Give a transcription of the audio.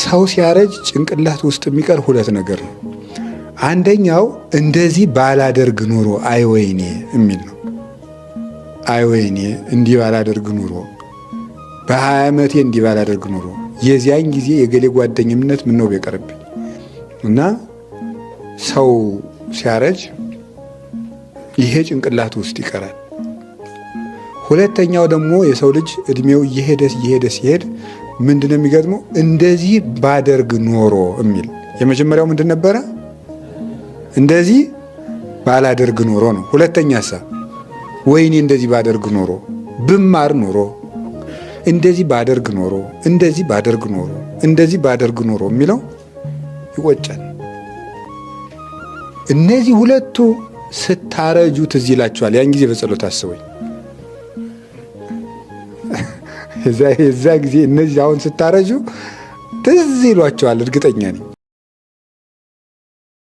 ሰው ሲያረጅ ጭንቅላት ውስጥ የሚቀር ሁለት ነገር ነው። አንደኛው እንደዚህ ባላደርግ ኑሮ አይወይኔ የሚል ነው። አይወይኔ እንዲህ ባላደርግ ኑሮ፣ በ20 ዓመቴ እንዲህ ባላደርግ ኑሮ፣ የዚያን ጊዜ የገሌ ጓደኝነት ምን ነው ቢቀርብኝ እና ሰው ሲያረጅ ይሄ ጭንቅላት ውስጥ ይቀራል። ሁለተኛው ደግሞ የሰው ልጅ እድሜው እየሄደ ሲሄድ ምንድነው የሚገጥመው? እንደዚህ ባደርግ ኖሮ የሚል። የመጀመሪያው ምንድን ነበረ? እንደዚህ ባላደርግ ኖሮ ነው። ሁለተኛሳ ወይኔ እንደዚህ ባደርግ ኖሮ፣ ብማር ኖሮ፣ እንደዚህ ባደርግ ኖሮ፣ እንደዚህ ባደርግ ኖሮ፣ እንደዚህ ባደርግ ኖሮ የሚለው ይቆጫል። እነዚህ ሁለቱ ስታረጁ ትዝ ይላችኋል። ያን ጊዜ በጸሎት አስበኝ። የዛ ጊዜ እነዚህ አሁን ስታረጁ ትዝ ይሏቸዋል፣ እርግጠኛ ነኝ።